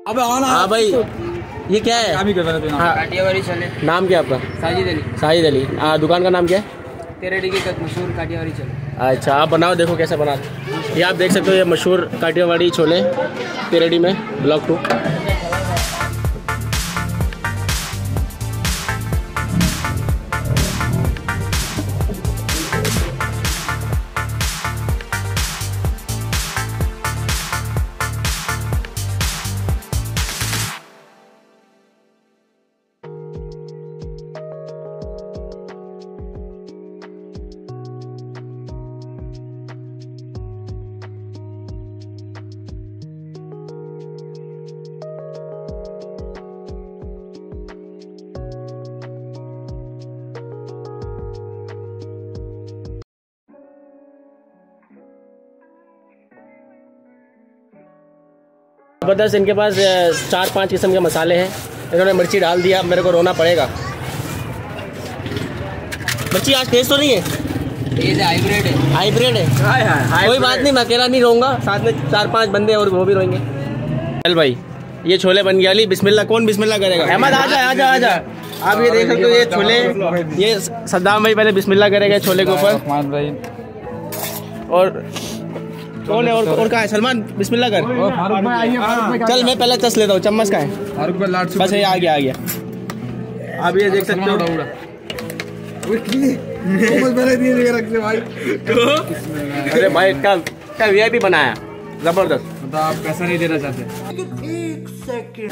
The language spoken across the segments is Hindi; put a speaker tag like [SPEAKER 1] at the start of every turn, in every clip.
[SPEAKER 1] अबे
[SPEAKER 2] हाँ भाई, ये क्या है?
[SPEAKER 1] काठियावाड़ी छोले।
[SPEAKER 2] नाम क्या आपका?
[SPEAKER 1] साजिद अली।
[SPEAKER 2] साजिद अली। दुकान का नाम क्या है?
[SPEAKER 1] तेरेडी की मशहूर काठियावाड़ी छोले।
[SPEAKER 2] अच्छा, आप बनाओ, देखो कैसे बना। ये आप देख सकते हो, ये मशहूर काठियावाड़ी छोले तेरेडी में, ब्लॉक 2। ज़बरदस्त, इनके पास 4-5 किस्म के मसाले हैं। इन्होंने मिर्ची डाल दिया, अब मेरे को रोना पड़ेगा। मिर्ची आज टेस्ट तो नहीं है?
[SPEAKER 1] ये हाइब्रिड है।
[SPEAKER 2] हाइब्रिड है? कोई बात नहीं, मैं अकेला नहीं रहूँगा, साथ में 4-5 बंदे और वो भी रहेंगे। चल भाई, ये छोले बन गया। अली बिस्मिल्लाह। कौन बिस्मिल्लाह करेगा? अहमद आजा आजा आजा। आप ये देख सकते हो, ये छोले, ये सद्दाम भाई पहले बिस्मिल्लाह करेंगे छोले के ऊपर। और कौन है? और कहाँ है? सलमान, बिस्मिल्लाह कर। चल मैं पहले चस लेता हूँ। चम्मच का है? बस ये आ गया आ गया। आप ये देख सकते हो। अरे भाई क्या वीआईपी बनाया, जबरदस्त।
[SPEAKER 1] तो आप पैसा नहीं देना चाहते?
[SPEAKER 2] एक सेकंड,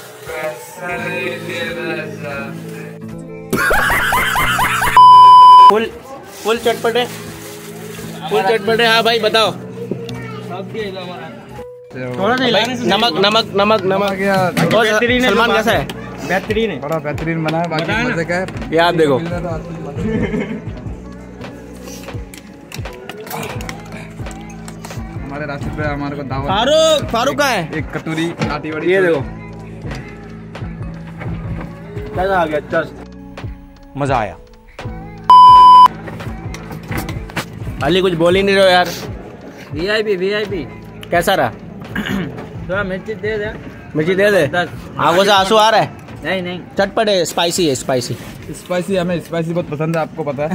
[SPEAKER 2] फुल चटपटे, फुल चटपटे। हाँ भाई बताओ। नमक नमक नमक नमक। और सलमान कैसा है?
[SPEAKER 1] बेहतरीन है,
[SPEAKER 3] बड़ा बेहतरीन बना है। बाकी मजे का है।
[SPEAKER 2] ये आप देखो।
[SPEAKER 3] हमारे रास्ते पे हमारे को दावत।
[SPEAKER 2] फारूक का है
[SPEAKER 3] एक कटोरी काठियावाड़ी।
[SPEAKER 2] ये देखो कैसा आ गया। चल
[SPEAKER 4] मजा आया।
[SPEAKER 2] अली कुछ बोल ही नहीं रहे यार।
[SPEAKER 1] वीआईपी
[SPEAKER 2] कैसा रहा?
[SPEAKER 1] थोड़ा मिर्ची दे दे।
[SPEAKER 2] मिर्ची दे दे। आंखों से आंसू आ रहा है?
[SPEAKER 1] नहीं
[SPEAKER 2] चटपटे, स्पाइसी है, स्पाइसी।
[SPEAKER 3] स्पाइसी, हमें स्पाइसी बहुत पसंद है, आपको पता है।